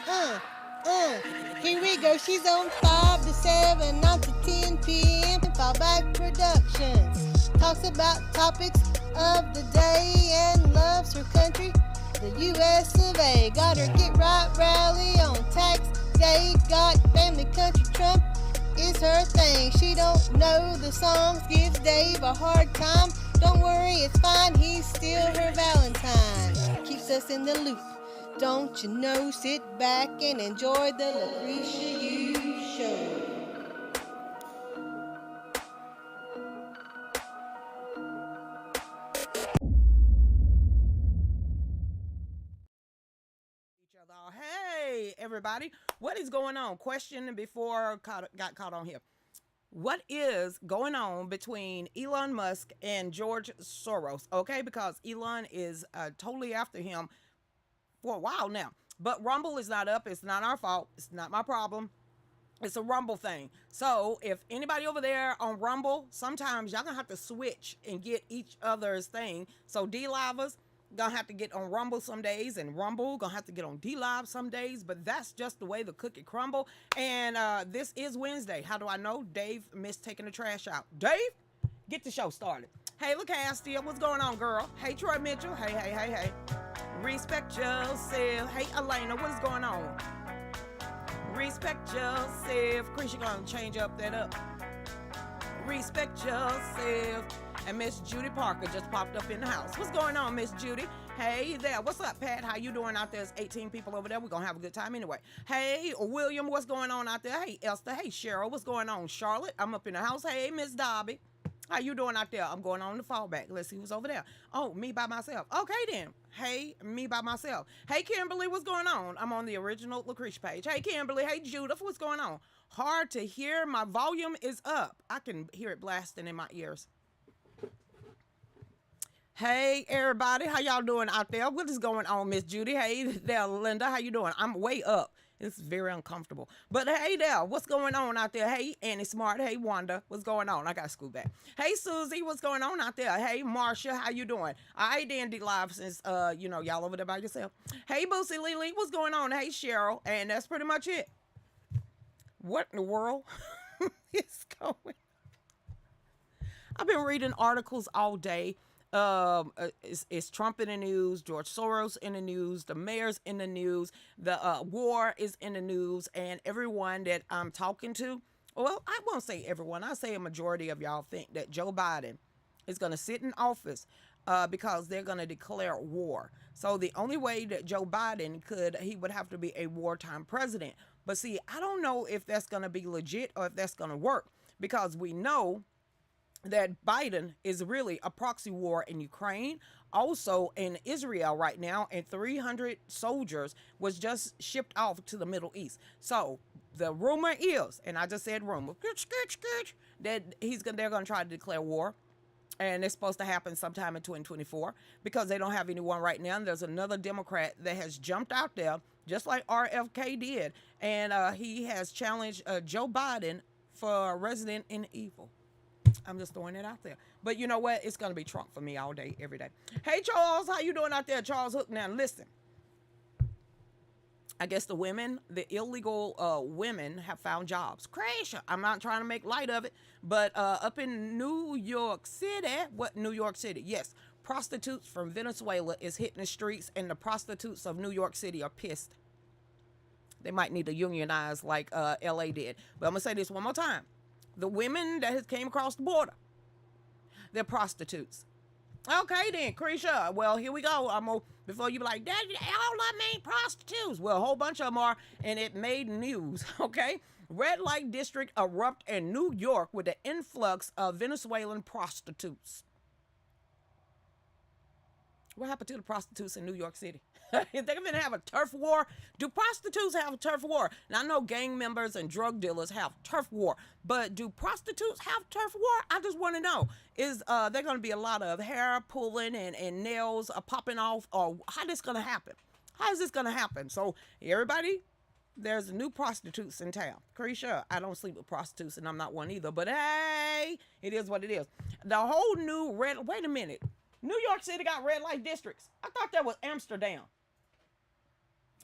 Uh, uh, Here we go. She's on 5 to 7, 9 to 10 p.m. Fallback Productions. Talks about topics of the day and loves her country, the U.S. of A. Got her Get Right rally on tax day. Got family country Trump is her thing. She don't know the songs, gives Dave a hard time. Don't worry, it's fine, he's still her Valentine. Keeps us in the loop. Don't you know? Sit back and enjoy the Lucretia Hughes Show. Each other. Hey, everybody. What is going on? Question before got caught on here. What is going on between Elon Musk and George Soros? Okay, because Elon is totally after him for a while now. But Rumble is not up. It's not our fault. It's not my problem. It's a Rumble thing. So if anybody over there on Rumble, sometimes y'all gonna have to switch and get each other's thing. So D Livers gonna have to get on Rumble some days, and Rumble gonna have to get on D Live some days. But that's just the way the cookie crumble. And this is Wednesday. How do I know? Dave missed taking the trash out. Dave, get the show started. Hey, Lucastia, what's going on, girl? Hey, Troy Mitchell. Hey, hey, hey, hey. Respect yourself. Hey, Elena, what's going on? Respect yourself. Chris, you gonna change up that up. Respect yourself. And Miss Judy Parker just popped up in the house. What's going on, Miss Judy? Hey there. What's up, Pat? How you doing out there? There's 18 people over there. We're gonna have a good time anyway. Hey, William, what's going on out there? Hey, Esther. Hey, Cheryl, what's going on? Charlotte, I'm up in the house. Hey, Miss Dobby. How you doing out there? I'm going on the fallback. Let's see who's over there. Oh, me by myself. Okay then. Hey, me by myself. Hey, Kimberly, what's going on? I'm on the original Lucretia page. Hey, Kimberly. Hey, Judith, what's going on? Hard to hear. My volume is up. I can hear it blasting in my ears. Hey, everybody. How y'all doing out there? What is going on, Miss Judy? Hey there, Linda. How you doing? I'm way up. It's very uncomfortable. But hey there, what's going on out there? Hey, Annie Smart. Hey, Wanda, what's going on? I got to scoot back. Hey, Susie, what's going on out there? Hey, Marsha, how you doing? I ain't D live since y'all over there by yourself. Hey, Boosie Lily, what's going on? Hey, Cheryl, and that's pretty much it. What in the world is going? I've been reading articles all day. Is Trump in the news? George Soros in the news? The mayor's in the news? The war is in the news, and everyone that I'm talking to, well, I won't say everyone. I say a majority of y'all think that Joe Biden is going to sit in office because they're going to declare war. So the only way that Joe Biden he would have to be a wartime president. But see, I don't know if that's going to be legit or if that's going to work, because we know that Biden is really a proxy war in Ukraine, also in Israel right now, and 300 soldiers was just shipped off to the Middle East. So the rumor is, and I just said rumor, that they're going to try to declare war. And it's supposed to happen sometime in 2024 because they don't have anyone right now. And there's another Democrat that has jumped out there, just like RFK did. And he has challenged Joe Biden for Resident Evil. I'm just throwing it out there. But you know what? It's going to be Trump for me all day, every day. Hey, Charles, how you doing out there? Charles Hook. Now, listen. I guess the illegal women have found jobs. Crazy. I'm not trying to make light of it, but up in New York City, New York City? Yes, prostitutes from Venezuela is hitting the streets, and the prostitutes of New York City are pissed. They might need to unionize like LA did. But I'm going to say this one more time. The women that has came across the border, they're prostitutes. Okay then, Krisha. Well, here we go. Before you be like, Daddy, all of them ain't prostitutes. Well, a whole bunch of them are, and it made news. Okay, red light district erupt in New York with the influx of Venezuelan prostitutes. What happened to the prostitutes in New York City? They're going to have a turf war. Do prostitutes have a turf war? Now, I know gang members and drug dealers have turf war, but do prostitutes have turf war? I just want to know, is there going to be a lot of hair pulling and nails popping off, or how this going to happen? How is this going to happen? So, everybody, there's new prostitutes in town. Krisha, I don't sleep with prostitutes, and I'm not one either, but hey, it is what it is. The whole new wait a minute. New York City got red light districts. I thought that was Amsterdam.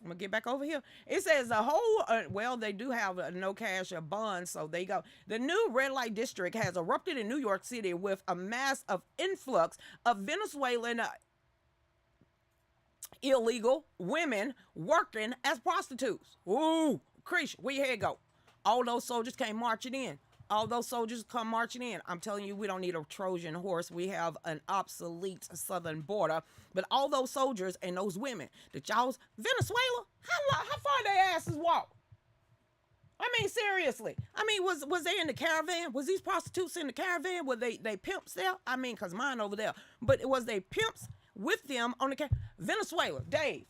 I'm going to get back over here. It says the whole, they do have a no cash or bond, so they go. The new red light district has erupted in New York City with a mass of influx of Venezuelan illegal women working as prostitutes. Ooh, Krish, where your head go? All those soldiers came marching in. All those soldiers come marching in. I'm telling you, we don't need a Trojan horse. We have an obsolete southern border. But all those soldiers and those women that y'all's Venezuela, how far their asses walk? I mean, seriously. I mean, was they in the caravan? Was these prostitutes in the caravan? Were they pimps there? I mean, because mine over there. But was they pimps with them on the caravan? Venezuela, Dave,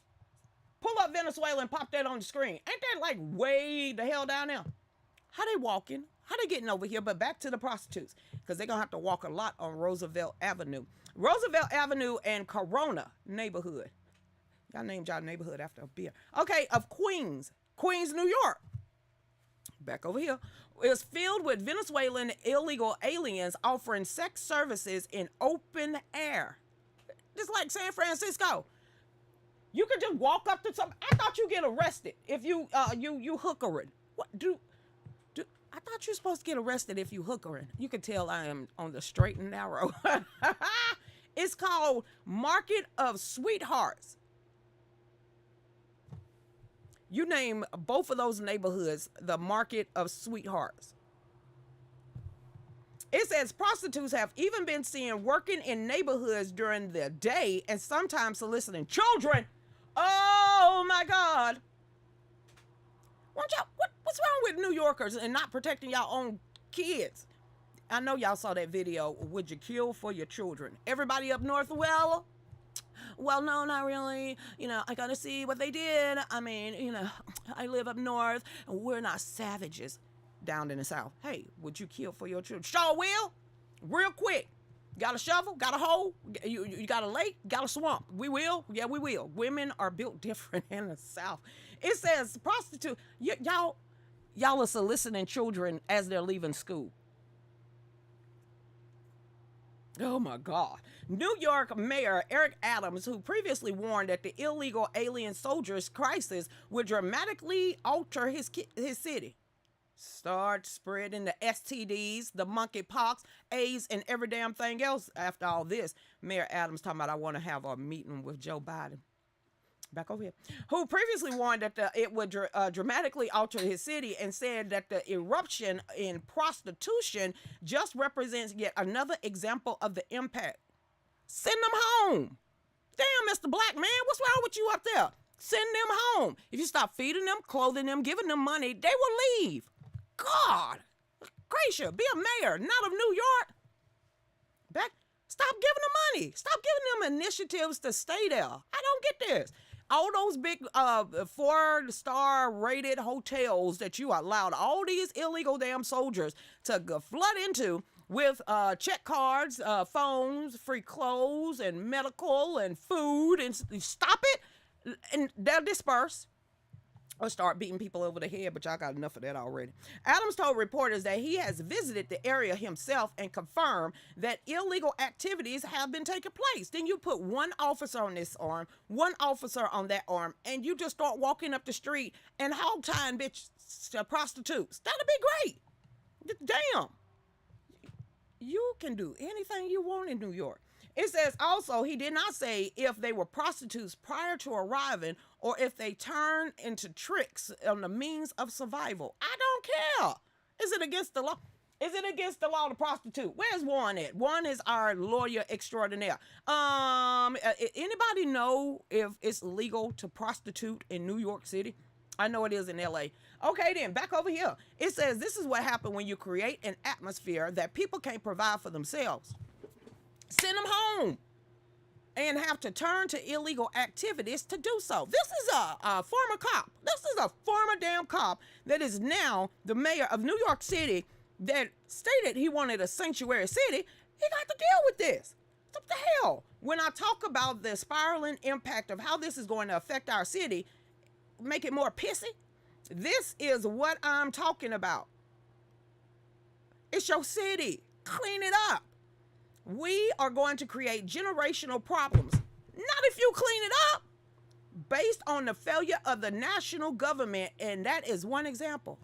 pull up Venezuela and pop that on the screen. Ain't that like way the hell down there? How they walking? How they getting over here? But back to the prostitutes, because they're going to have to walk a lot on Roosevelt Avenue. Roosevelt Avenue and Corona neighborhood. Y'all named y'all neighborhood after a beer. Okay, of Queens, New York. Back over here. Is filled with Venezuelan illegal aliens offering sex services in open air. Just like San Francisco. You could just walk up to something. I thought you get arrested if you hookering. What do I thought you were supposed to get arrested if you hookering. You can tell I am on the straight and narrow. It's called Market of Sweethearts. You name both of those neighborhoods the Market of Sweethearts. It says prostitutes have even been seen working in neighborhoods during the day and sometimes soliciting children. Oh my God. What's wrong with New Yorkers and not protecting y'all own kids? I know y'all saw that video. Would you kill for your children? Everybody up north, well, no, not really. I got to see what they did. I mean, I live up north, and we're not savages down in the south. Hey, would you kill for your children? Sure will. Real quick. Got a shovel? Got a hole? You got a lake? Got a swamp? We will? Yeah, we will. Women are built different in the South. It says prostitute. Y'all are soliciting children as they're leaving school. Oh my God. New York Mayor Eric Adams, who previously warned that the illegal alien soldiers crisis would dramatically alter his city. Start spreading the STDs, the monkeypox, AIDS, and every damn thing else after all this. Mayor Adams talking about, I want to have a meeting with Joe Biden. Back over here. Who previously warned that it would dramatically alter his city and said that the eruption in prostitution just represents yet another example of the impact. Send them home. Damn, Mr. Black Man, what's wrong with you up there? Send them home. If you stop feeding them, clothing them, giving them money, they will leave. God, gracious, be a mayor, not of New York. Stop giving them money. Stop giving them initiatives to stay there. I don't get this. All those big 4-star rated hotels that you allowed all these illegal damn soldiers to flood into with check cards, phones, free clothes, and medical and food, and stop it, and they'll disperse or start beating people over the head, but y'all got enough of that already. Adams told reporters that he has visited the area himself and confirmed that illegal activities have been taking place. Then you put one officer on this arm, one officer on that arm, and you just start walking up the street and hog tying prostitutes. That'd be great. Damn. You can do anything you want in New York. It says also he did not say if they were prostitutes prior to arriving or if they turned into tricks on the means of survival. I don't care. Is it against the law? Is it against the law to prostitute? Where's Warren at? Warren is our lawyer extraordinaire. Anybody know if it's legal to prostitute in New York City? I know it is in LA. Okay, then back over here. It says this is what happened when you create an atmosphere that people can't provide for themselves. Send them home and have to turn to illegal activities to do so. This is a former cop. This is a former damn cop that is now the mayor of New York City that stated he wanted a sanctuary city. He got to deal with this. What the hell? When I talk about the spiraling impact of how this is going to affect our city, make it more pissy, this is what I'm talking about. It's your city. Clean it up. We are going to create generational problems. Not if you clean it up. Based on the failure of the national government, and that is one example.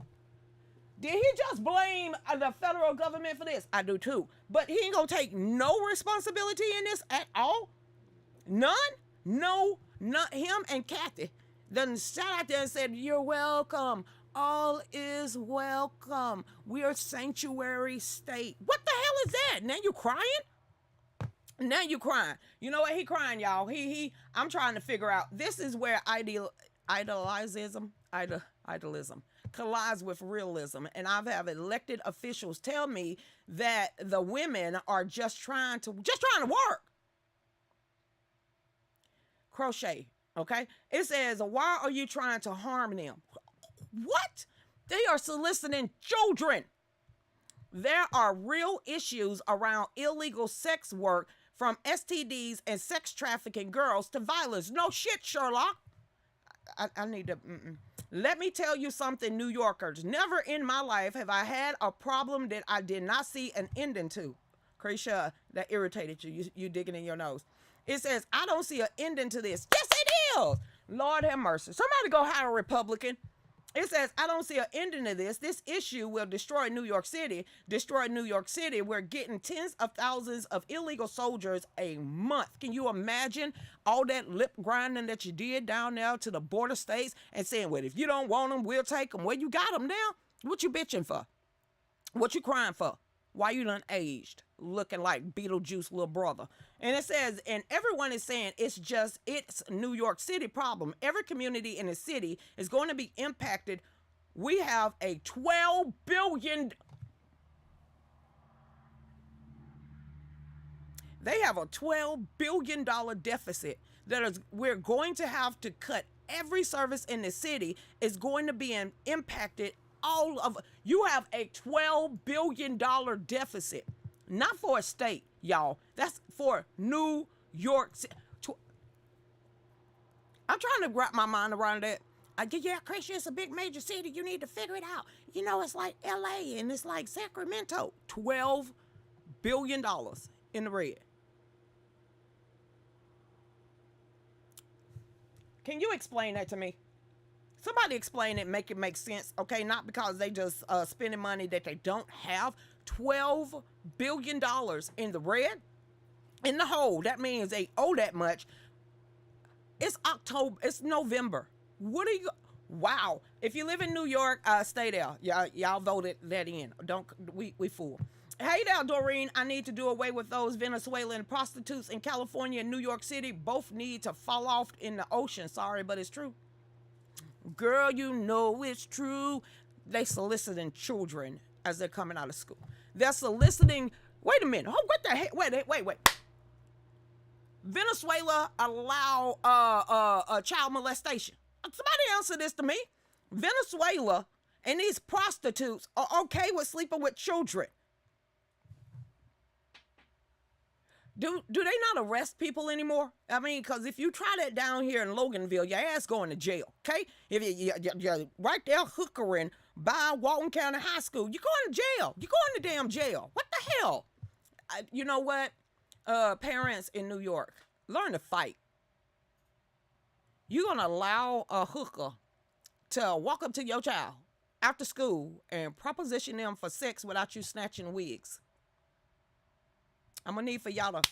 Did he just blame the federal government for this? I do too. But he ain't gonna take no responsibility in this at all? None? No, not him and Kathy. Then sat out there and said, you're welcome. All is welcome. We are sanctuary state. What the hell is that? Now you crying? Now you crying. You know what? He crying, y'all. I'm trying to figure out. This is where idealism collides with realism. And I've had elected officials tell me that the women are just trying to work. Crochet. Okay? It says, why are you trying to harm them? What? They are soliciting children. There are real issues around illegal sex work, from STDs and sex trafficking girls to violence. No shit, Sherlock. I need to... Let me tell you something, New Yorkers. Never in my life have I had a problem that I did not see an ending to. Lucretia, that irritated you. You digging in your nose. It says, I don't see an ending to this. Yes, it is. Lord have mercy. Somebody go hire a Republican. It says, I don't see an ending to this. This issue will destroy New York City. Destroy New York City. We're getting tens of thousands of illegal soldiers a month. Can you imagine all that lip grinding that you did down there to the border states and saying, well, if you don't want them, we'll take them. Well, you got them now. What you bitching for? What you crying for? Why you done aged, looking like Beetlejuice little brother? And it says, and everyone is saying it's New York City problem. Every community in the city is going to be impacted. We have a $12 billion. They have a $12 billion deficit we're going to have to cut. Every service in the city is going to be impacted. You have a $12 billion deficit. not for a state, y'all. That's for New York City. I'm trying to wrap my mind around that. Yeah, Christian, it's a big major city. You need to figure it out. You know, it's like LA and it's like Sacramento. $12 billion in the red. Can you explain that to me? Somebody explain it, make it make sense, okay? Not because they just spending money that they don't have. $12 billion in the red, in the hole. That means they owe that much. It's October. It's November. What are you? Wow. If you live in New York, stay there. Y'all voted that in. Don't we fool. Hey there, Doreen. I need to do away with those Venezuelan prostitutes in California and New York City. Both need to fall off in the ocean. Sorry, but it's true. Girl, you know it's true. They soliciting children as they're coming out of school. They're soliciting. Wait a minute. Oh, what the heck? Wait. Venezuela allow child molestation. Somebody answer this to me. Venezuela and these prostitutes are okay with sleeping with children. Do they not arrest people anymore? I mean, because if you try that down here in Loganville, your ass going to jail, okay? If you're right there hookering by Walton County High School, you're going to jail. You're going to damn jail. What the hell? You know what? Parents in New York, learn to fight. You're going to allow a hooker to walk up to your child after school and proposition them for sex without you snatching wigs. I'm going to need for y'all to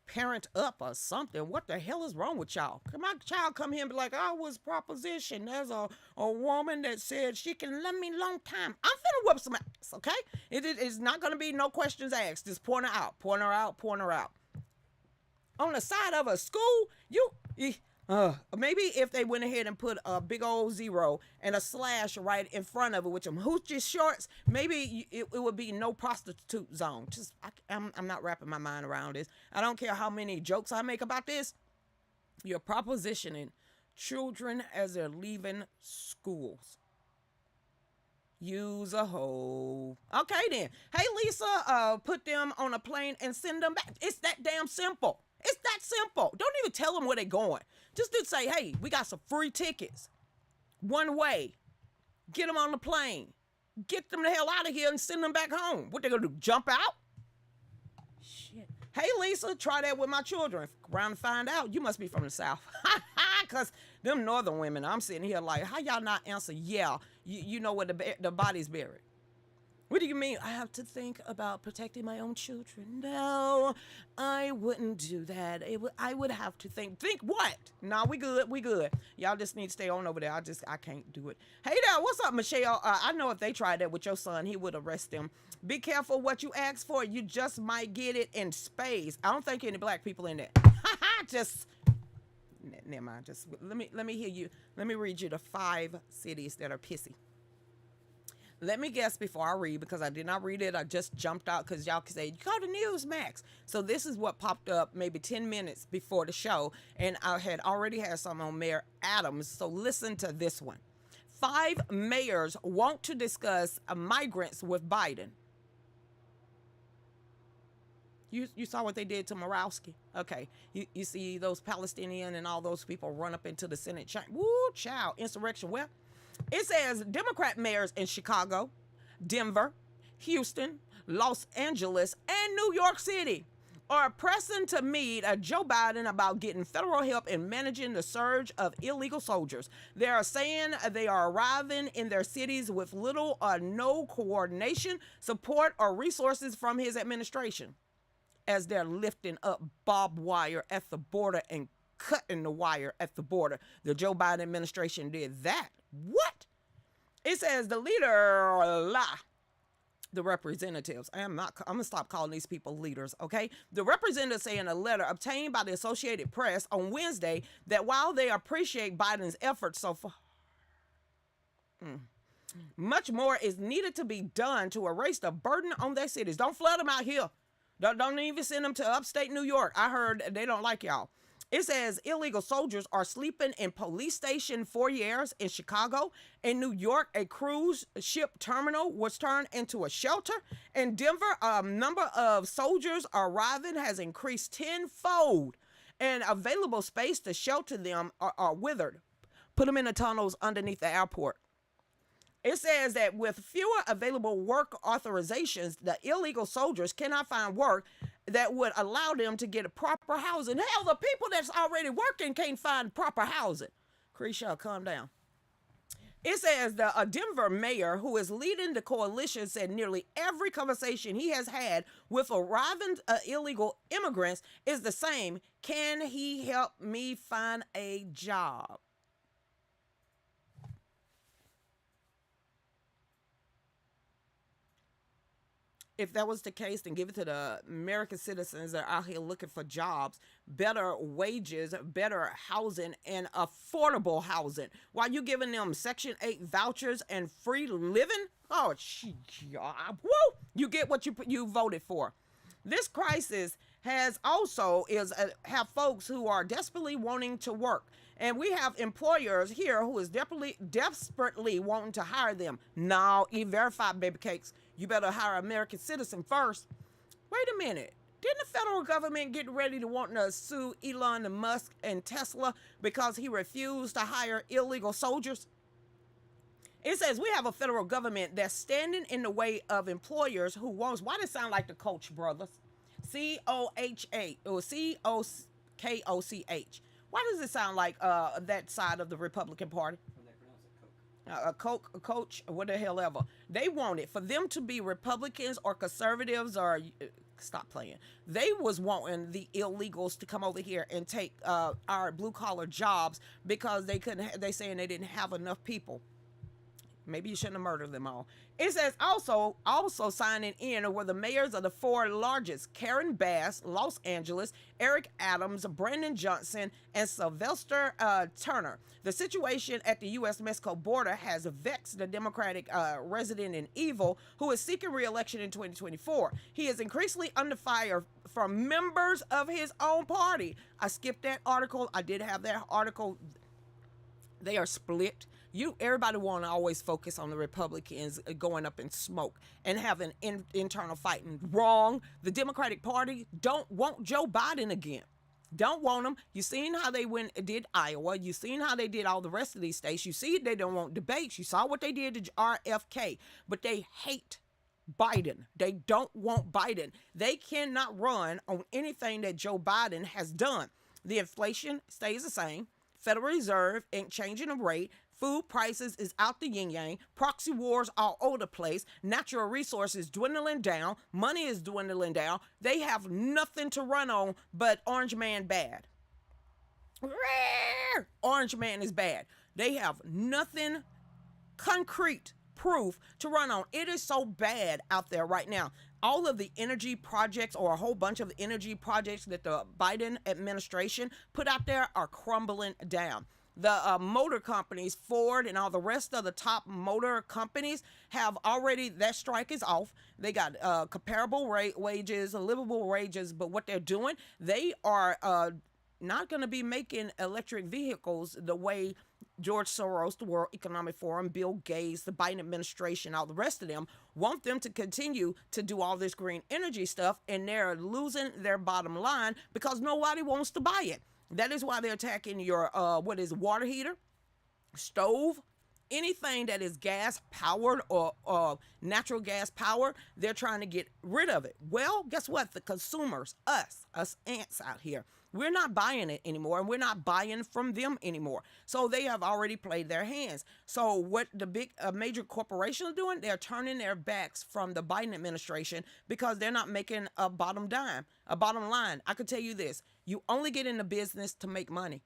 parent up or something. What the hell is wrong with y'all? Can my child come here and be like, I was propositioned. There's a woman that said she can love me long time. I'm finna whoop some ass, okay? It's not going to be no questions asked. Just point her out, point her out, point her out. On the side of a school, maybe if they went ahead and put a big old zero and a slash right in front of it with some hoochie shorts, maybe it would be no prostitute zone. I'm not wrapping my mind around this. I don't care how many jokes I make about this. You're propositioning children as they're leaving schools. Use a hoe. Okay then. Hey Lisa, put them on a plane and send them back. It's that damn simple. It's that simple. Don't even tell them where they're going. Just to say, hey, we got some free tickets. One way. Get them on the plane. Get them the hell out of here and send them back home. What they gonna do, jump out? Shit. Hey, Lisa, try that with my children. Around to find out, you must be from the South. Because them northern women, I'm sitting here like, how y'all not answer, yeah, you know where the body's buried. What do you mean? I have to think about protecting my own children. No, I wouldn't do that. I would have to think. Think what? No, we good. Y'all just need to stay on over there. I can't do it. Hey there, what's up, Michelle? I know if they tried that with your son, he would arrest them. Be careful what you ask for. You just might get it in spades. I don't think any black people in there. Just, never mind. Just let me hear you. Let me read you the 5 cities that are pissy. Let me guess before I read, because I did not read it. I just jumped out because y'all can say, you go to Newsmax. So this is what popped up maybe 10 minutes before the show, and I had already had something on Mayor Adams. So listen to this one. 5 mayors want to discuss migrants with Biden. You saw what they did to Morawski. Okay. You see those Palestinian and all those people run up into the Senate chamber. Woo, child. Insurrection. Well, it says Democrat mayors in Chicago, Denver, Houston, Los Angeles, and New York City are pressing to meet Joe Biden about getting federal help in managing the surge of illegal soldiers. They are saying they are arriving in their cities with little or no coordination, support, or resources from his administration as they're lifting up barbed wire at the border and cutting the wire at the border. The Joe Biden administration did that. What? It says the representatives. I'm gonna stop calling these people leaders, okay? The representatives say in a letter obtained by the Associated Press on Wednesday that while they appreciate Biden's efforts so far, much more is needed to be done to erase the burden on their cities. Don't flood them out here. Don't even send them to upstate New York. I heard they don't like y'all. It says illegal soldiers are sleeping in police station foyers in Chicago. In New York, a cruise ship terminal was turned into a shelter. In Denver, a number of soldiers arriving has increased tenfold, and available space to shelter them are withered. Put them in the tunnels underneath the airport. It says that with fewer available work authorizations, the illegal soldiers cannot find work that would allow them to get a proper housing. Hell, the people that's already working can't find proper housing. Creeshaw, calm down. It says the Denver mayor, who is leading the coalition, said nearly every conversation he has had with arriving illegal immigrants is the same. Can he help me find a job? If that was the case, then give it to the American citizens that are out here looking for jobs, better wages, better housing, and affordable housing. While you giving them Section 8 vouchers and free living, oh, woo, you get what you voted for. This crisis has also have folks who are desperately wanting to work. And we have employers here who is desperately wanting to hire them. Now, E-Verify, baby cakes. You better hire an American citizen first. Wait a minute. Didn't the federal government get ready to want to sue Elon Musk and Tesla because he refused to hire illegal soldiers? It says we have a federal government that's standing in the way of employers who wants. Why does it sound like the Koch brothers? C-O-H-A or C-O-K-O-C-H. Why does it sound like that side of the Republican Party? Coach, what the hell ever. They want it for them to be Republicans or conservatives or stop playing. They was wanting the illegals to come over here and take our blue collar jobs because they couldn't. They saying they didn't have enough people. Maybe you shouldn't have murdered them all. It says also signing in were the mayors of the four largest: Karen Bass, Los Angeles; Eric Adams, Brandon Johnson, and Sylvester Turner. The situation at the U.S.-Mexico border has vexed the Democratic resident in Evil, who is seeking re-election in 2024. He is increasingly under fire from members of his own party. I skipped that article. I did have that article. They are split. Everybody want to always focus on the Republicans going up in smoke and having internal fighting. Wrong. The Democratic Party don't want Joe Biden again. Don't want him. You seen how they did Iowa. You seen how they did all the rest of these states. You see they don't want debates. You saw what they did to RFK. But they hate Biden. They don't want Biden. They cannot run on anything that Joe Biden has done. The inflation stays the same. Federal Reserve ain't changing the rate. Food prices is out the yin-yang. Proxy wars all over the place. Natural resources dwindling down. Money is dwindling down. They have nothing to run on but Orange Man bad. Orange Man is bad. They have nothing concrete proof to run on. It is so bad out there right now. All of the energy projects, or a whole bunch of energy projects that the Biden administration put out there, are crumbling down. The motor companies, Ford and all the rest of the top motor companies, have already, that strike is off. They got comparable wages, livable wages, but what they're doing, they are not going to be making electric vehicles the way George Soros, the World Economic Forum, Bill Gates, the Biden administration, all the rest of them want them to continue to do all this green energy stuff, and they're losing their bottom line because nobody wants to buy it. That is why they're attacking your, water heater, stove, anything that is gas powered or natural gas powered. They're trying to get rid of it. Well, guess what? The consumers, us ants out here, we're not buying it anymore, and we're not buying from them anymore. So they have already played their hands. So what the big major corporations are doing, they're turning their backs from the Biden administration because they're not making a bottom line. I could tell you this: you only get into business to make money.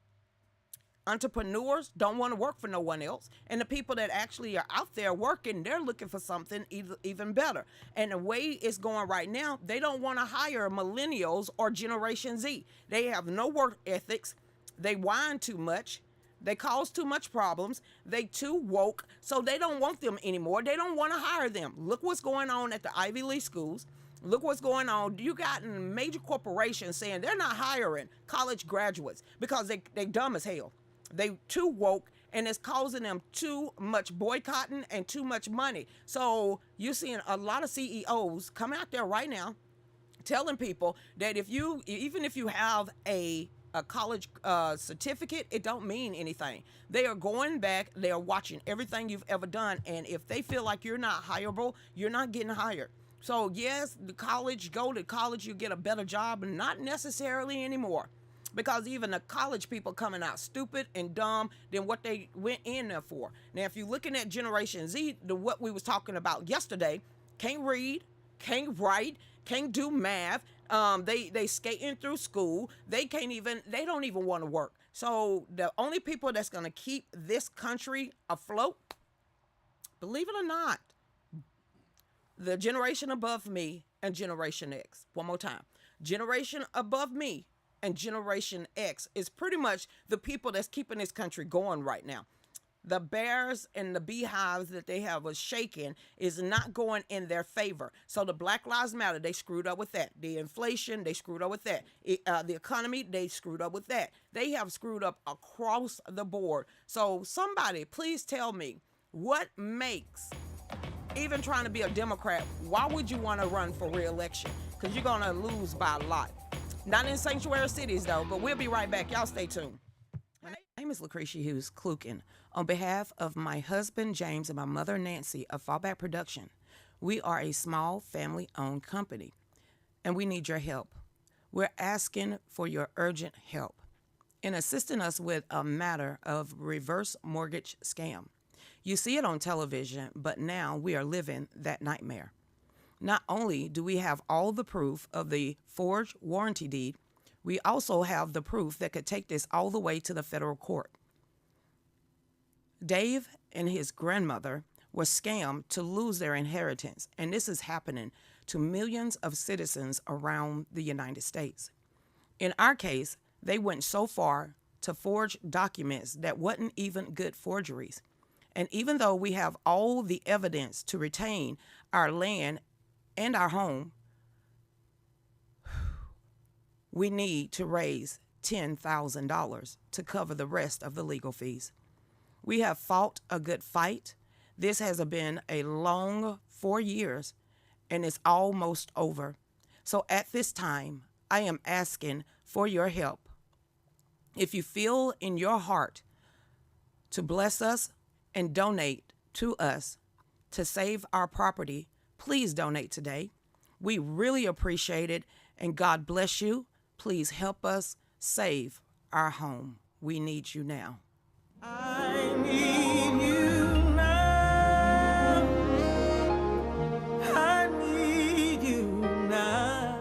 Entrepreneurs don't want to work for no one else. And the people that actually are out there working, they're looking for something even better. And the way it's going right now, they don't want to hire millennials or Generation Z. They have no work ethics. They whine too much. They cause too much problems. They too woke. So they don't want them anymore. They don't want to hire them. Look what's going on at the Ivy League schools. Look what's going on. You got major corporations saying they're not hiring college graduates because they dumb as hell. They too woke, and it's causing them too much boycotting and too much money. So you're seeing a lot of CEOs come out there right now telling people that even if you have a college certificate, it don't mean anything. They are going back, they are watching everything you've ever done, and if they feel like you're not hireable, you're not getting hired. So yes, go to college, you get a better job, not necessarily anymore. Because even the college people coming out stupid and dumb than what they went in there for. Now, if you're looking at Generation Z, what we was talking about yesterday, can't read, can't write, can't do math. They skating through school. They don't even want to work. So the only people that's gonna keep this country afloat, believe it or not, the generation above me and Generation X. One more time. Generation above me and Generation X is pretty much the people that's keeping this country going right now. The bears and the beehives that they have was shaking is not going in their favor. So the Black Lives Matter, they screwed up with that. The inflation, they screwed up with that. The economy, they screwed up with that. They have screwed up across the board. So somebody, please tell me what makes, even trying to be a Democrat, why would you want to run for re-election? Because you're going to lose by a lot. Not in sanctuary cities, though, but we'll be right back. Y'all stay tuned. My name is Lucretia Hughes, Kluken. On behalf of my husband, James, and my mother, Nancy, of Fallback Production, we are a small family-owned company, and we need your help. We're asking for your urgent help in assisting us with a matter of reverse mortgage scam. You see it on television, but now we are living that nightmare. Not only do we have all the proof of the forged warranty deed, we also have the proof that could take this all the way to the federal court. Dave and his grandmother were scammed to lose their inheritance, and this is happening to millions of citizens around the United States. In our case, they went so far to forge documents that wasn't even good forgeries. And even though we have all the evidence to retain our land and our home, we need to raise $10,000 to cover the rest of the legal fees. We have fought a good fight. This has been a long 4 years, and it's almost over. So at this time, I am asking for your help. If you feel in your heart to bless us and donate to us to save our property, please donate today. We really appreciate it, and God bless you. Please help us save our home. We need you now. I need you now. I need you now.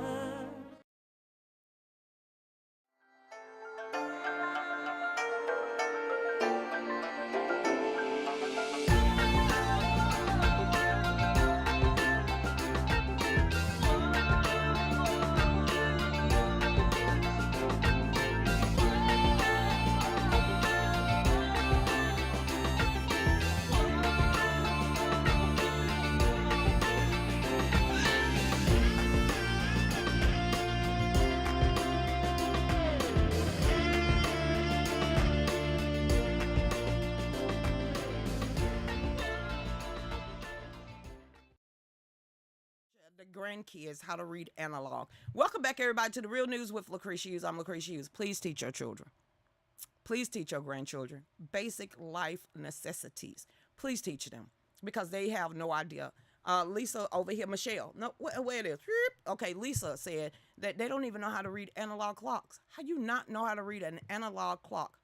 The grandkids how to read analog. Welcome back, everybody, to the Real News with Lucretia Hughes. I'm Lucretia Hughes. Please teach your children. Please teach your grandchildren basic life necessities. Please teach them because they have no idea. Lisa over here, Michelle. No, where it is? Okay, Lisa said that they don't even know how to read analog clocks. How you not know how to read an analog clock?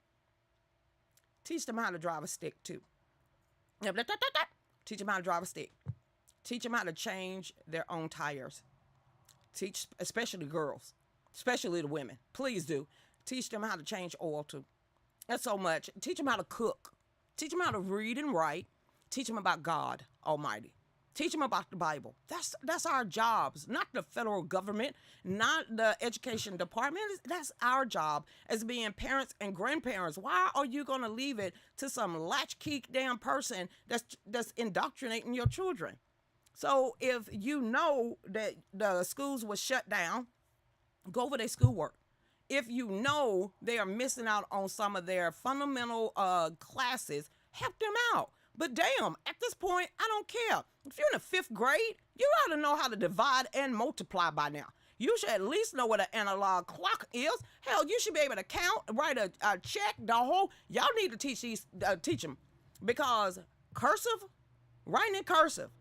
Teach them how to drive a stick too. Teach them how to drive a stick. Teach them how to change their own tires. Teach, especially girls, especially the women. Please do. Teach them how to change oil too. That's so much. Teach them how to cook. Teach them how to read and write. Teach them about God Almighty. Teach them about the Bible. That's our jobs, not the federal government, not the education department. That's our job as being parents and grandparents. Why are you going to leave it to some latchkey damn person that's indoctrinating your children? So if you know that the schools were shut down, go over their schoolwork. If you know they are missing out on some of their fundamental classes, help them out. But damn, at this point, I don't care. If you're in the fifth grade, you ought to know how to divide and multiply by now. You should at least know what an analog clock is. Hell, you should be able to count, write a check, the whole. Y'all need to teach them, because cursive, writing in cursive.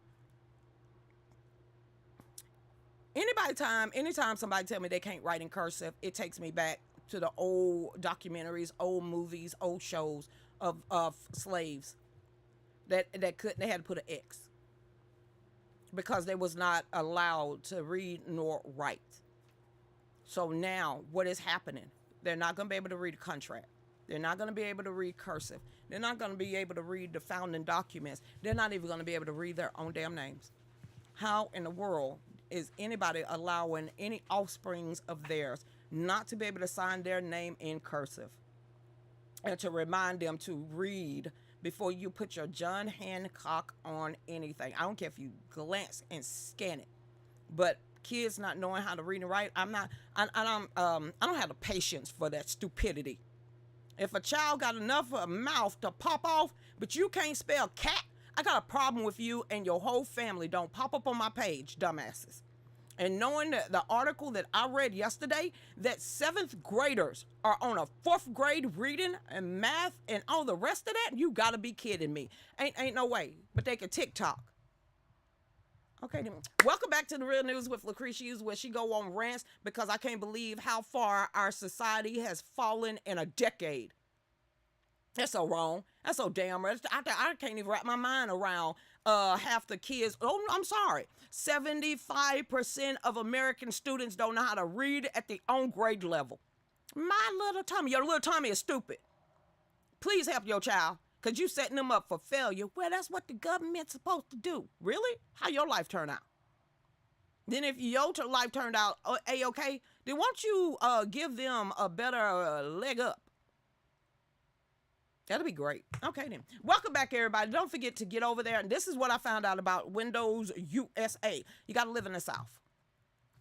Anytime somebody tell me they can't write in cursive, it takes me back to the old documentaries, old movies, old shows of slaves that they had to put an X because they was not allowed to read nor write. So now what is happening? They're not going to be able to read a contract. They're not going to be able to read cursive. They're not going to be able to read the founding documents. They're not even going to be able to read their own damn names. How in the world is anybody allowing any offsprings of theirs not to be able to sign their name in cursive and to remind them to read before you put your John Hancock on anything? I don't care if you glance and scan it, but kids not knowing how to read and write, I don't have the patience for that stupidity. If a child got enough of a mouth to pop off, but you can't spell cat, I got a problem with you and your whole family. Don't pop up on my page, dumbasses. And knowing that the article that I read yesterday, that seventh graders are on a fourth grade reading and math and all the rest of that, you gotta be kidding me. Ain't no way. But they can TikTok. Okay, then. Welcome back to the Real News with Lucretia Hughes, where she go on rants because I can't believe how far our society has fallen in a decade. That's so wrong. That's so damn right. I can't even wrap my mind around half the kids. Oh, I'm sorry. 75% of American students don't know how to read at the own grade level. My little Tommy, your little Tommy is stupid. Please help your child, because you setting them up for failure. Well, that's what the government's supposed to do. Really? How your life turn out? Then if your life turned out A-okay, then why don't you give them a better leg up? That'll be great. Okay, then. Welcome back, everybody. Don't forget to get over there. And this is what I found out about Windows USA. You got to live in the South.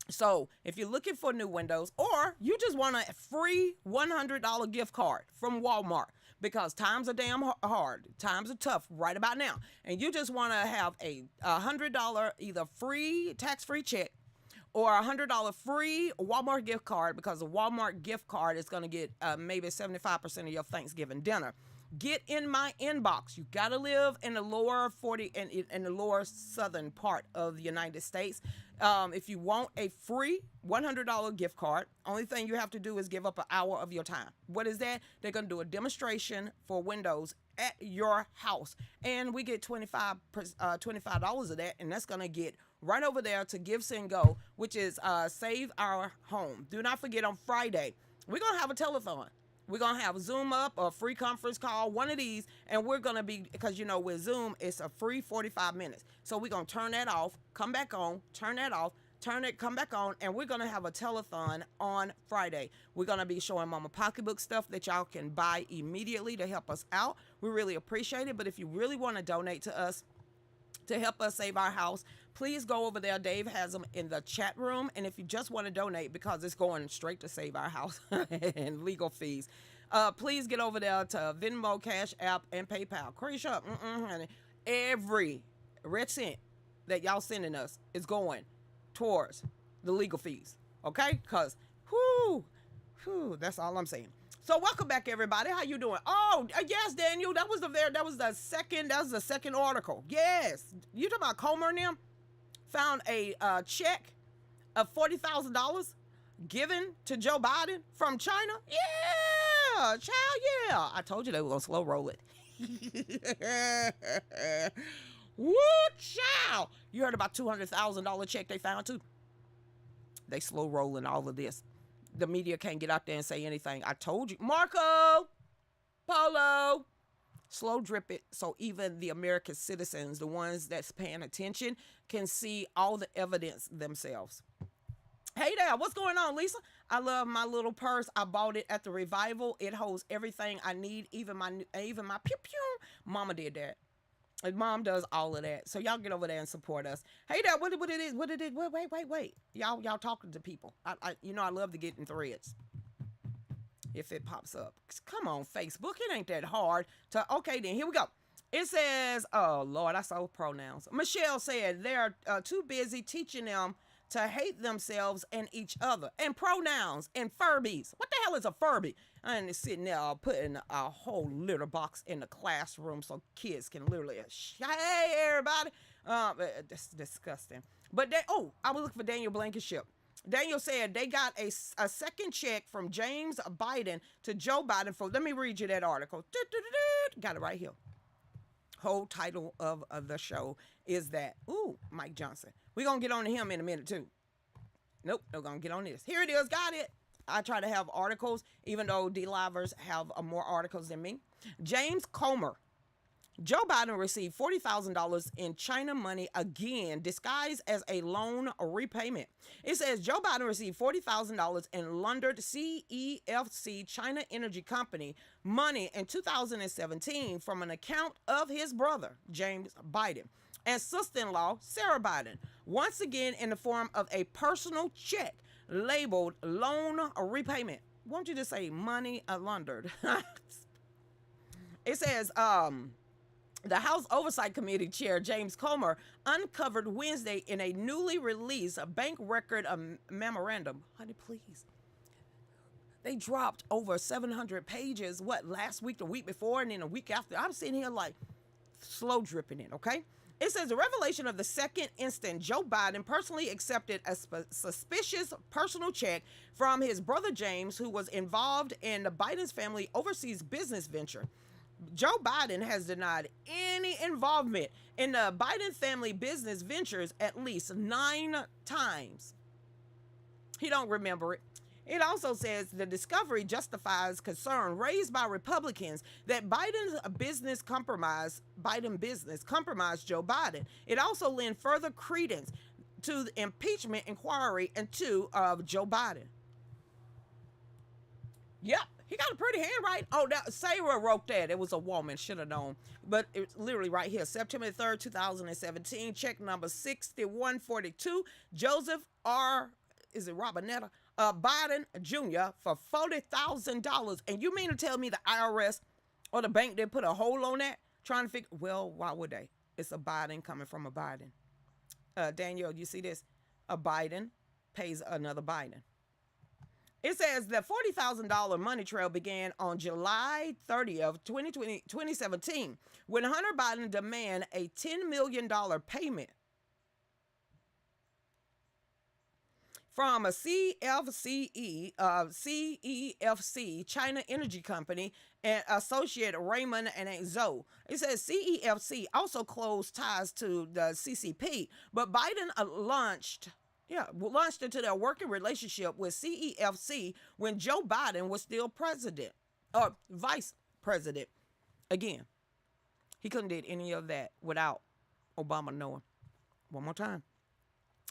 So if you're looking for new windows, or you just want a free $100 gift card from Walmart, because times are damn hard. Times are tough right about now. And you just want to have a $100 either free, tax-free check, or a $100 free Walmart gift card, because a Walmart gift card is going to get maybe 75% of your Thanksgiving dinner. Get in my inbox. You got to live in the lower 40 and in the lower southern part of the United States. If you want a free $100 gift card, only thing you have to do is give up an hour of your time. What is that? They're going to do a demonstration for Windows at your house, and we get $25 of that, and that's going to get right over there to Give, Send, Go, which is Save Our Home. Do not forget, on Friday, we're going to have a telethon. We're going to have Zoom up, a free conference call, one of these, and we're going to be, because, you know, with Zoom, it's a free 45 minutes. So we're going to turn that off, come back on, turn that off, come back on, and we're going to have a telethon on Friday. We're going to be showing Mama Pocketbook stuff that y'all can buy immediately to help us out. We really appreciate it, but if you really want to donate to us, to help us save our house, please go over there. Dave has them in the chat room. And if you just want to donate, because it's going straight to save our house and legal fees, please get over there to Venmo, Cash App, and PayPal. Cretia, honey. Every red cent that y'all sending us is going towards the legal fees. Okay? Because, that's all I'm saying. So welcome back, everybody. How you doing? Oh, yes, Daniel. That was the second article. Yes. You talking about Comer and them? Found a check of $40,000 given to Joe Biden from China? Yeah, child, yeah. I told you they were going to slow roll it. Woo, child. You heard about $200,000 check they found, too? They slow rolling all of this. The media can't get out there and say anything. I told you. Marco, Polo, slow drip it so even the American citizens, the ones that's paying attention, can see all the evidence themselves. Hey there, what's going on, Lisa? I love my little purse. I bought it at the revival. It holds everything I need, even my pew pew. Mama did that. And mom does all of that. So y'all get over there and support us. Hey there, what it is? What it is? Wait. Y'all talking to people. I love to get in threads if it pops up. Come on, Facebook. It ain't that hard to. Okay, then here we go. It says, oh Lord, I saw pronouns. Michelle said they're too busy teaching them to hate themselves and each other. And pronouns and Furbies. What the hell is a Furby? And it's sitting there putting a whole litter box in the classroom so kids can literally, hey, everybody. That's disgusting. But I was looking for Daniel Blankenship. Daniel said they got a second check from James Biden to Joe Biden for, let me read you that article. Got it right here. Whole title of the show is that. Ooh, Mike Johnson. We're going to get on to him in a minute, too. Nope, we're going to get on this. Here it is. Got it. I try to have articles, even though D-Livers have more articles than me. James Comer. Joe Biden received $40,000 in China money again, disguised as a loan repayment. It says Joe Biden received $40,000 in London CEFC China Energy Company money in 2017 from an account of his brother, James Biden, and sister-in-law, Sarah Biden, once again in the form of a personal check labeled loan repayment. Won't you just say money laundered? It says, the House Oversight Committee Chair James Comer uncovered Wednesday in a newly released bank record memorandum. Honey, please. They dropped over 700 pages, last week, the week before, and then a week after. I'm sitting here like slow dripping it, okay? It says the revelation of the second instant Joe Biden personally accepted a suspicious personal check from his brother James, who was involved in the Biden's family overseas business venture. Joe Biden has denied any involvement in the Biden family business ventures at least 9 times. He don't remember it. It also says the discovery justifies concern raised by Republicans that Biden business compromised Joe Biden. It also lent further credence to the impeachment inquiry into Joe Biden. Yep. He got a pretty handwriting. Oh, Sarah wrote that. It was a woman. Should have known. But it's literally right here. September 3rd, 2017. Check number 6142. Joseph R. Is it Robinetta? Biden Jr. for $40,000. And you mean to tell me the IRS or the bank didn't put a hold on that? Trying to figure, well, why would they? It's a Biden coming from a Biden. Daniel, you see this? A Biden pays another Biden. It says the $40,000 money trail began on July 30th, 2017, when Hunter Biden demanded a $10 million payment from a CEFC China Energy Company and associate Raymond and Zhou. It says CEFC also closed ties to the CCP, but Biden launched into their working relationship with CEFC when Joe Biden was still president or vice president. Again, he couldn't did any of that without Obama knowing. One more time.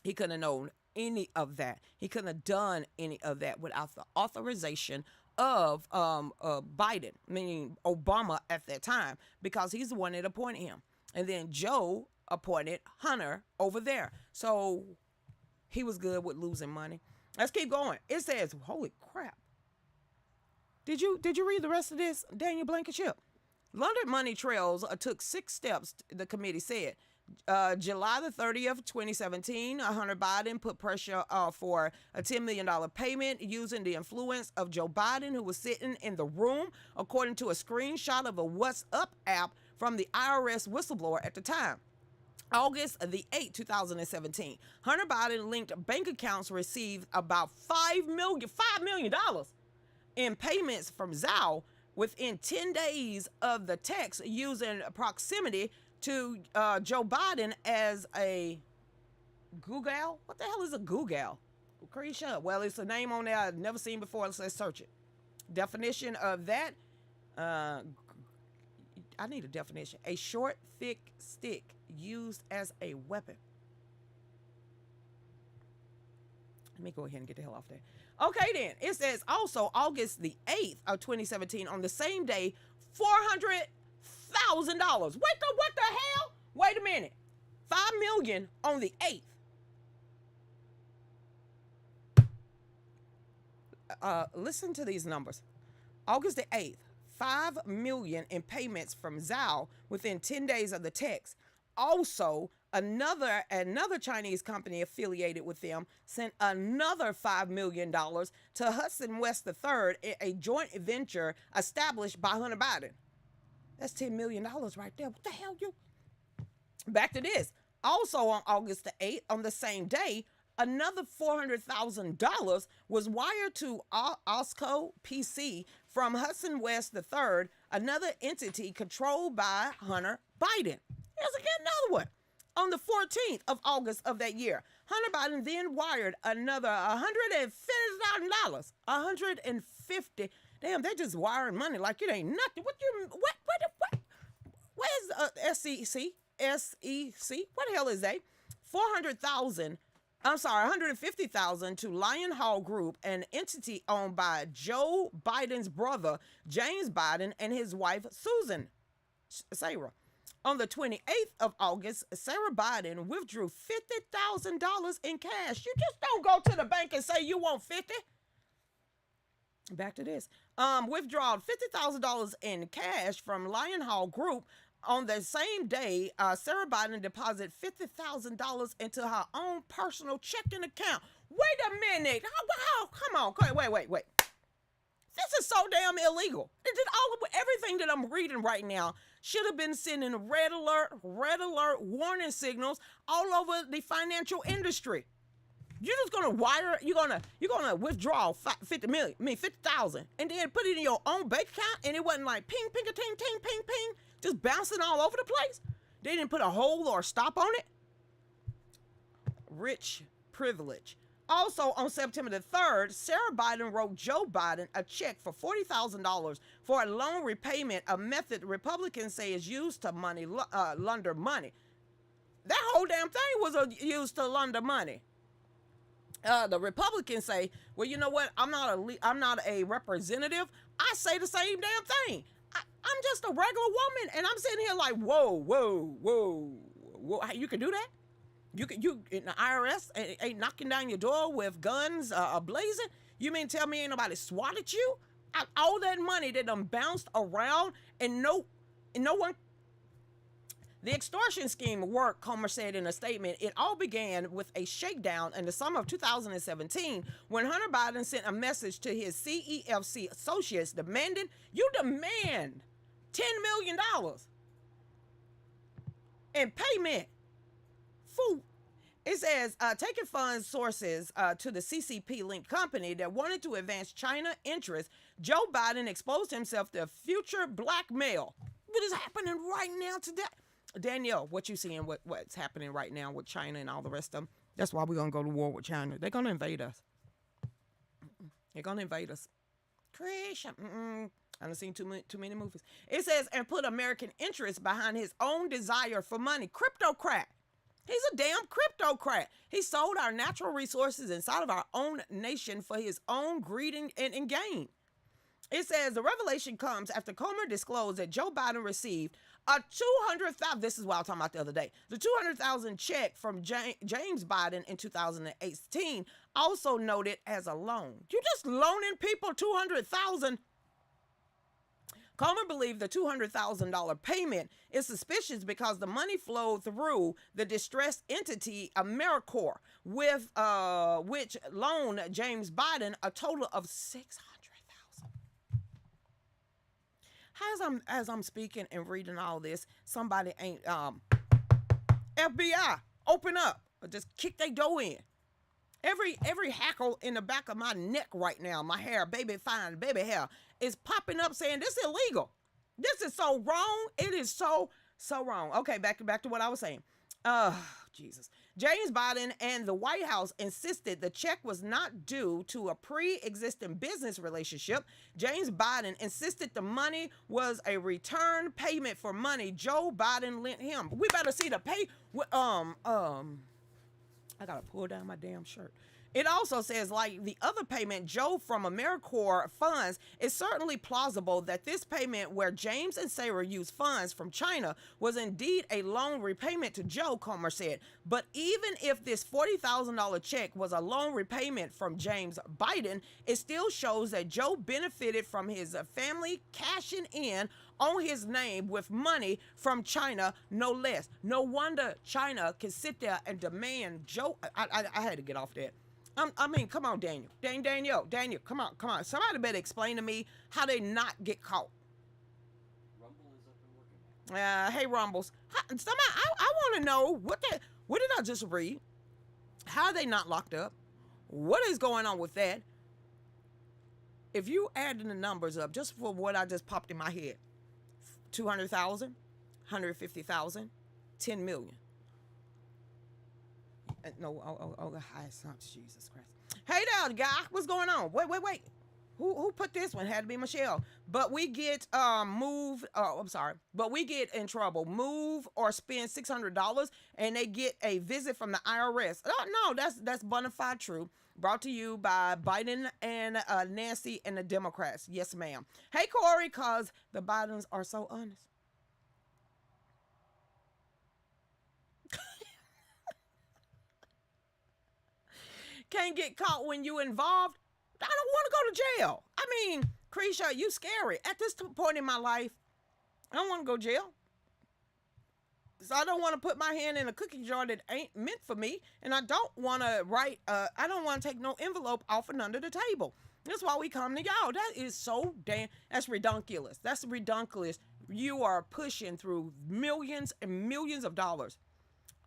He couldn't have known any of that. He couldn't have done any of that without the authorization of Biden, meaning Obama at that time, because he's the one that appointed him. And then Joe appointed Hunter over there. So he was good with losing money. Let's keep going. It says, holy crap. Did you read the rest of this, Daniel Blankenship? London money trails took 6 steps, the committee said. July the 30th, 2017, Hunter Biden put pressure for a $10 million payment using the influence of Joe Biden, who was sitting in the room, according to a screenshot of a WhatsApp app from the IRS whistleblower at the time. August the 8th, 2017, Hunter Biden linked bank accounts received about $5 million in payments from Zhou within 10 days of the text, using proximity to Joe Biden as a Google. What the hell is a Google? Lucretia. Well, it's a name on there I've never seen before. Let's search it. Definition of that. I need a definition. A short, thick stick used as a weapon. Let me go ahead and get the hell off there. Okay, then. It says also August the 8th of 2017, on the same day, What the hell? Wait a minute. 5 million on the 8th. Listen to these numbers. August the 8th, 5 million in payments from Zhao within 10 days of the text. Also, another Chinese company affiliated with them sent another $5 million to Hudson West III, a joint venture established by Hunter Biden. That's $10 million right there. What the hell, you? Back to this. Also on August the 8th, on the same day, another $400,000 was wired to Osco PC from Hudson West III, another entity controlled by Hunter Biden. Here's again another one. On the 14th of August of that year, Hunter Biden then wired another $150,000. $150. Damn, they're just wiring money like it ain't nothing. What? Where's SEC? SEC? What the hell is that? 400,000. I'm sorry, 150,000 to Lion Hall Group, an entity owned by Joe Biden's brother, James Biden, and his wife, Susan Sarah. On the 28th of August, Sarah Biden withdrew $50,000 in cash. You just don't go to the bank and say you want 50. Back to this. Withdrawal $50,000 in cash from Lion Hall Group. On the same day, Sarah Biden deposited $50,000 into her own personal checking account. Wait a minute. Come on. Wait. This is so damn illegal. Everything that I'm reading right now should have been sending red alert warning signals all over the financial industry. You're just gonna wire. You're gonna withdraw 50,000, and then put it in your own bank account, and it wasn't like ping, ping, a ting, ting, ping, ping, just bouncing all over the place. They didn't put a hole or a stop on it. Rich privilege. Also, on September the 3rd, Sarah Biden wrote Joe Biden a check for $40,000 for a loan repayment, a method Republicans say is used to launder money. That whole damn thing was used to launder money. The Republicans say, well, you know what? I'm not a representative. I say the same damn thing. I'm just a regular woman, and I'm sitting here like, whoa. You can do that? You in the IRS ain't knocking down your door with guns blazing? You mean tell me ain't nobody swatted you? All that money that done bounced around and no one. The extortion scheme worked, Comer said in a statement. It all began with a shakedown in the summer of 2017 when Hunter Biden sent a message to his CEFC associates demanding, you demand $10 million in payment. Fool. It says, taking funds sources to the CCP-linked company that wanted to advance China interests, Joe Biden exposed himself to future blackmail. What is happening right now today? Danielle, what you seeing, what's happening right now with China and all the rest of them? That's why we're going to go to war with China. They're going to invade us. They're going to invade us. Creation. I done seen too many movies. It says, and put American interests behind his own desire for money. Cryptocrat. He's a damn cryptocrat. He sold our natural resources inside of our own nation for his own greed and gain. It says the revelation comes after Comer disclosed that Joe Biden received a $200,000. This is what I was talking about the other day. The $200,000 check from James Biden in 2018, also noted as a loan. You just loaning people $200,000. Comer believed the $200,000 payment is suspicious because the money flowed through the distressed entity AmeriCorps, with which loaned James Biden a total of $600,000. As I'm speaking and reading all this, somebody ain't FBI open up or just kick their door in. Every hackle in the back of my neck right now, my hair, baby hair, is popping up saying this is illegal. This is so wrong. It is so wrong. Okay, back to what I was saying. Jesus. James Biden and the White House insisted the check was not due to a pre-existing business relationship. James Biden insisted the money was a return payment for money Joe Biden lent him. We better see the pay. I gotta pull down my damn shirt. It also says, like the other payment, Joe from AmeriCorps funds, it's certainly plausible that this payment, where James and Sarah used funds from China, was indeed a loan repayment to Joe, Comer said. But even if this $40,000 check was a loan repayment from James Biden, it still shows that Joe benefited from his family cashing in on his name with money from China, no less. No wonder China can sit there and demand Joe. I had to get off that. I mean, come on, Daniel. Daniel, come on, come on. Somebody better explain to me how they not get caught. Rumble is up and working now. Hey, Rumbles. I want to know what did I just read? How are they not locked up? What is going on with that? If you add the numbers up, just for what I just popped in my head, 200,000, 150,000, 10 million. No, Jesus Christ. Hey there, guy. What's going on? Wait. Who put this one? Had to be Michelle. But we get But we get in trouble. Move or spend $600 and they get a visit from the IRS. Oh no, that's bona fide true. Brought to you by Biden and Nancy and the Democrats. Yes, ma'am. Hey, Corey, cause the Bidens are so honest. Can't get caught when you involved. I don't want to go to jail. I mean, Creesha, you scary. At this point in my life, I don't want to go to jail. So I don't want to put my hand in a cookie jar that ain't meant for me. And I don't want to I don't want to take no envelope off and under the table. That's why we come to y'all. That is so that's redunculous. That's redunculous. You are pushing through millions and millions of dollars,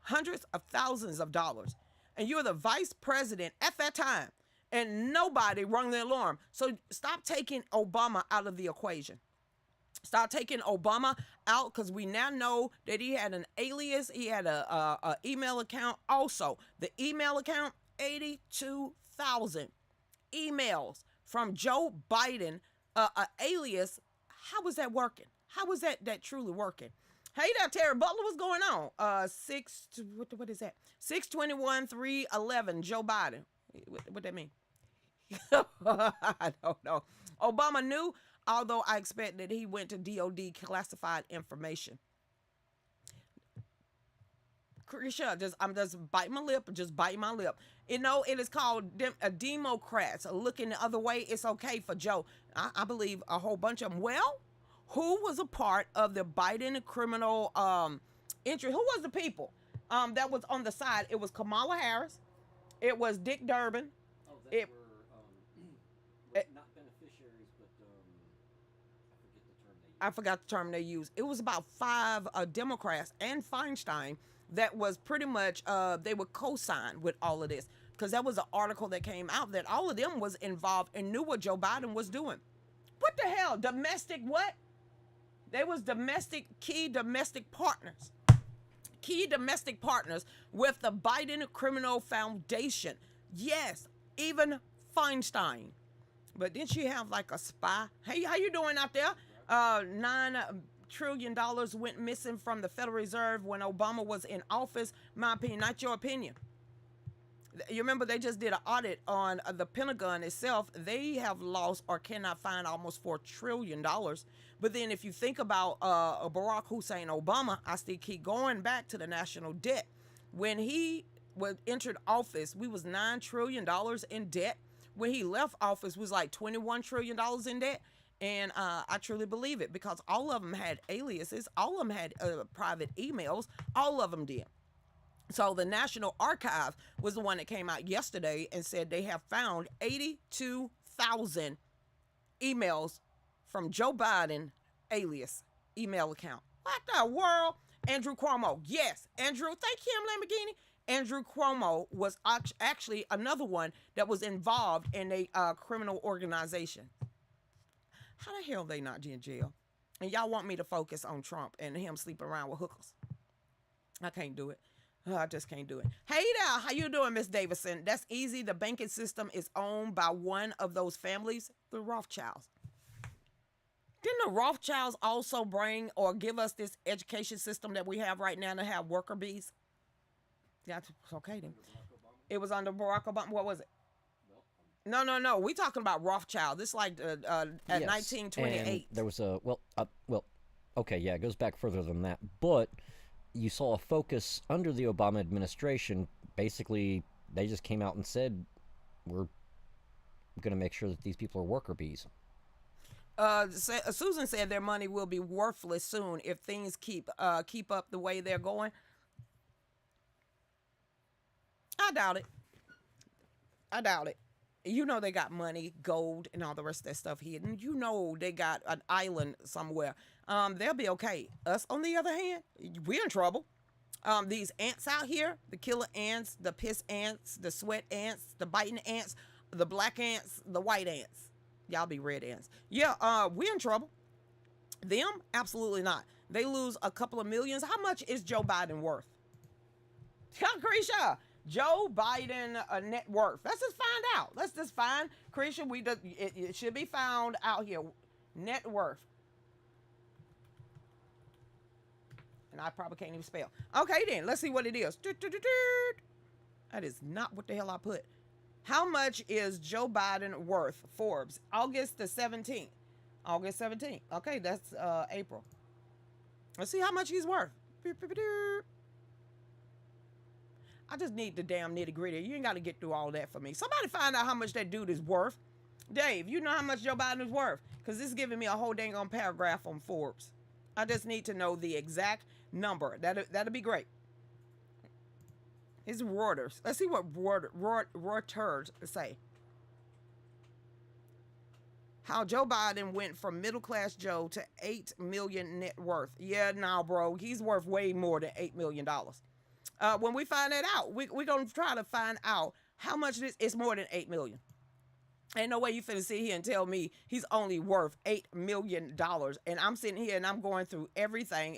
hundreds of thousands of dollars. And you're the vice president at that time, and nobody rung the alarm. So stop taking Obama out of the equation. Stop taking Obama out, because we now know that he had an alias. He had a email account. Also, the email account, 82,000 emails from Joe Biden, alias. How was that working? How was that truly working? Hey there, Terry Butler, what's going on? What is that? 621-311, Joe Biden. What that mean? I don't know. Obama knew, although I expect that he went to DOD classified information. Krisha, I'm just biting my lip, You know, it is called Democrats looking the other way. It's okay for Joe. I believe a whole bunch of them. Well, who was a part of the Biden criminal entry? Who was the people that was on the side? It was Kamala Harris. It was Dick Durbin. Oh, they were not beneficiaries, but I forget the term they used. It was about 5 Democrats and Feinstein that was pretty much, they would co-sign with all of this. Because that was an article that came out that all of them was involved and knew what Joe Biden was doing. What the hell? Domestic what? They was key domestic partners. Key domestic partners with the Biden Criminal Foundation. Yes, even Feinstein. But didn't she have like a spy? Hey, how you doing out there? $9 trillion went missing from the Federal Reserve when Obama was in office. My opinion, not your opinion. You remember they just did an audit on the Pentagon itself. They have lost or cannot find almost $4 trillion. But then if you think about Barack Hussein Obama, I still keep going back to the national debt. When he entered office, we was $9 trillion in debt. When he left office, was like $21 trillion in debt. And I truly believe it, because all of them had aliases. All of them had private emails. All of them did. So the National Archive was the one that came out yesterday and said they have found 82,000 emails from Joe Biden alias email account. What the world? Andrew Cuomo. Yes, Andrew. Thank him, Lamborghini. Andrew Cuomo was actually another one that was involved in a criminal organization. How the hell they not in jail? And y'all want me to focus on Trump and him sleeping around with hookers. I can't do it. I just can't do it. Hey there, how you doing, Miss Davison? That's easy. The banking system is owned by one of those families, the Rothschilds. Didn't the Rothschilds also bring or give us this education system that we have right now to have worker bees? Yeah, it's okay then. It was under Barack Obama. What was it? Well, No. We talking about Rothschild. This like at Yes, 1928. and there was a okay, yeah, it goes back further than that, but you saw a focus under the Obama administration. Basically, they just came out and said, "We're going to make sure that these people are worker bees." Susan said their money will be worthless soon if things keep up the way they're going. I doubt it. I doubt it. You know they got money, gold, and all the rest of that stuff hidden. You know they got an island somewhere. They'll be okay. Us, on the other hand, we're in trouble. These ants out here, the killer ants, the piss ants, the sweat ants, the biting ants, the black ants, the white ants. Y'all be red ants. Yeah, we're in trouble. Them, absolutely not. They lose a couple of millions. How much is Joe Biden worth? Krisha, Joe Biden net worth. Let's just find out. Let's just find, Krisha, it should be found out here. Net worth. And I probably can't even spell. Okay, then, let's see what it is. That is not what the hell I put. How much is Joe Biden worth? Forbes, August the 17th. August 17th. Okay, that's April. Let's see how much he's worth. I just need the damn nitty gritty. You ain't got to get through all that for me. Somebody find out how much that dude is worth. Dave, you know how much Joe Biden is worth? Because this is giving me a whole dang on paragraph on Forbes. I just need to know the exact number. That'll be great. It's Reuters. Let's see what Reuters say. How Joe Biden went from middle class Joe to 8 million net worth. Yeah, nah, bro. He's worth way more than $8 million. When we find that out, we're going to try to find out how much this is. More than 8 million. Ain't no way you finna sit here and tell me he's only worth $8 million. And I'm sitting here and I'm going through everything.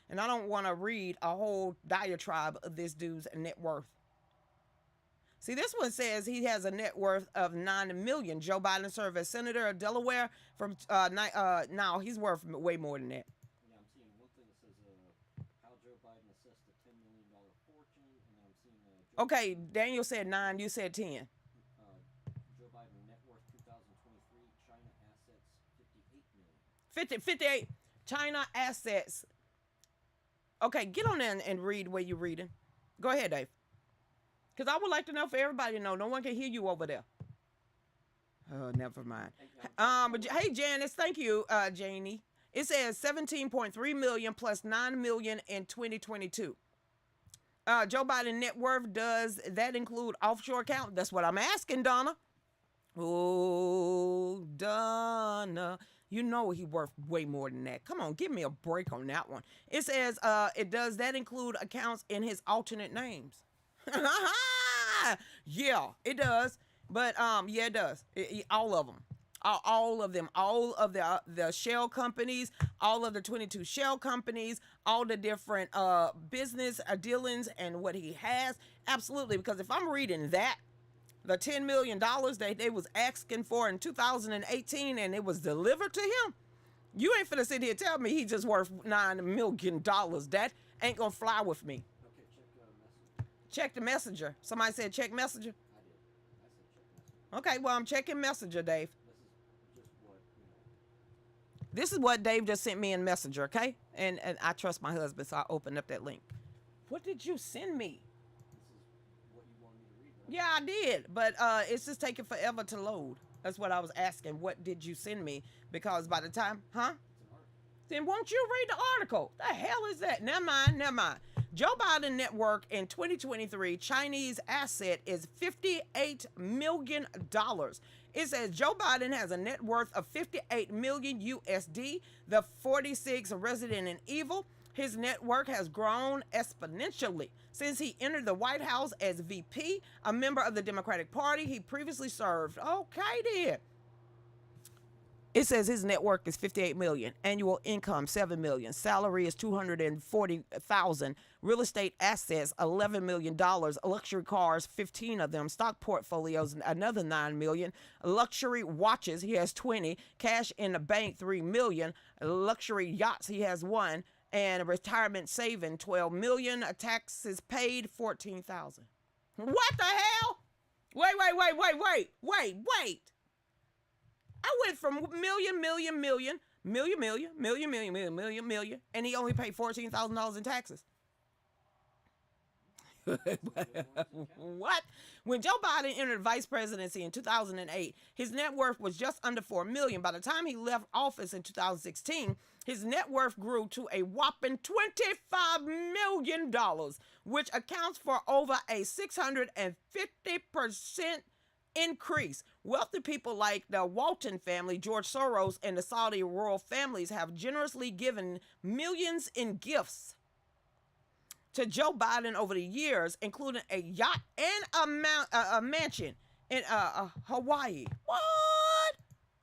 And I don't want to read a whole diatribe of this dude's net worth. See, this one says he has a net worth of $9 million. Joe Biden served as senator of Delaware from now he's worth way more than that. yeah, I'm seeing one thing that says how Joe Biden assessed a $10 million fortune, and I'm seeing Okay, Daniel said 9, you said 10. Joe Biden net worth 2023, China assets 58 million. 58 China assets. Okay, get on there and read where you're reading. Go ahead, Dave. Because I would like to know for everybody to know. No one can hear you over there. Oh, never mind. But hey, Janice, thank you, Janie. It says 17.3 million plus 9 million in 2022. Joe Biden net worth, does that include offshore account? That's what I'm asking, Donna. Oh, Donna. You know he worth way more than that. Come on, give me a break on that one. It says, does that include accounts in his alternate names? Yeah, it does. But yeah, it does. All of them. All of them. All of the shell companies, all of the 22 shell companies, all the different business dealings and what he has. Absolutely. Because if I'm reading that, the $10 million that they was asking for in 2018 and it was delivered to him, you ain't finna sit here and tell me he just worth $9 million. That ain't gonna fly with me. Okay, Messenger. Check the messenger. Somebody said check messenger. I did. I said check Messenger. Okay, well, I'm checking messenger, Dave. This is just what, This is what Dave just sent me in messenger, okay? And I trust my husband, so I opened up that link. What did you send me? this is what you wanted me to read, right? Yeah, I did, but it's just taking forever to load. That's what I was asking. What did you send me? Because by the time, It's an article. Then won't you read the article? The hell is that? Never mind. Joe Biden network in 2023 Chinese asset is $58 million. It says Joe Biden has a net worth of 58 million USD. The 46 resident in evil. His network has grown exponentially since he entered the White House as VP, a member of the Democratic Party. He previously served. Okay, then. It says his net worth is 58 million, annual income 7 million, salary is 240,000, real estate assets 11 million dollars, luxury cars 15 of them, stock portfolios another 9 million, luxury watches he has 20, cash in the bank 3 million, luxury yachts he has 1, and retirement saving 12 million, taxes paid 14,000. What the hell? Wait. I went from million, and he only paid $14,000 in taxes. What? When Joe Biden entered vice presidency in 2008, his net worth was just under $4 million. By the time he left office in 2016, his net worth grew to a whopping $25 million, which accounts for over a 650% increase. Wealthy people like the Walton family, George Soros, and the Saudi royal families have generously given millions in gifts to Joe Biden over the years, including a yacht and a mansion in Hawaii. What?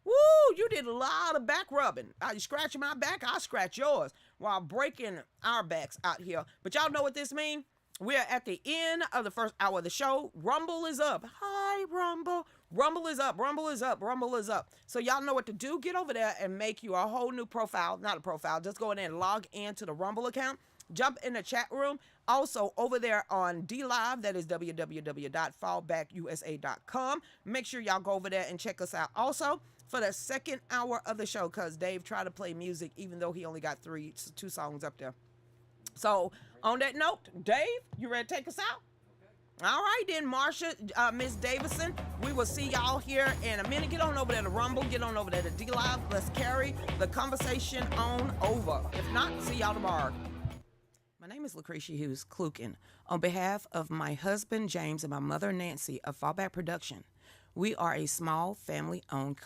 Woo! You did a lot of back rubbing. You scratching my back, I'll scratch yours while breaking our backs out here. But y'all know what this means? We're at the end of the first hour of the show. Rumble is up. Hi, Rumble. Rumble is up. Rumble is up. Rumble is up. So y'all know what to do. Get over there and make you a whole new profile. Not a profile. Just go in there and log into the Rumble account. Jump in the chat room. Also, over there on DLive, that is www.fallbackusa.com. Make sure y'all go over there and check us out. Also, for the second hour of the show, because Dave tried to play music, even though he only got two songs up there. So, on that note, Dave, you ready to take us out? All right, then, Marsha, Miss Davison, we will see y'all here in a minute. Get on over there to Rumble. Get on over there to DLive. Let's carry the conversation on over. If not, see y'all tomorrow. My name is Lucretia Hughes, Klukin. On behalf of my husband, James, and my mother, Nancy, of Fallback Production, we are a small family-owned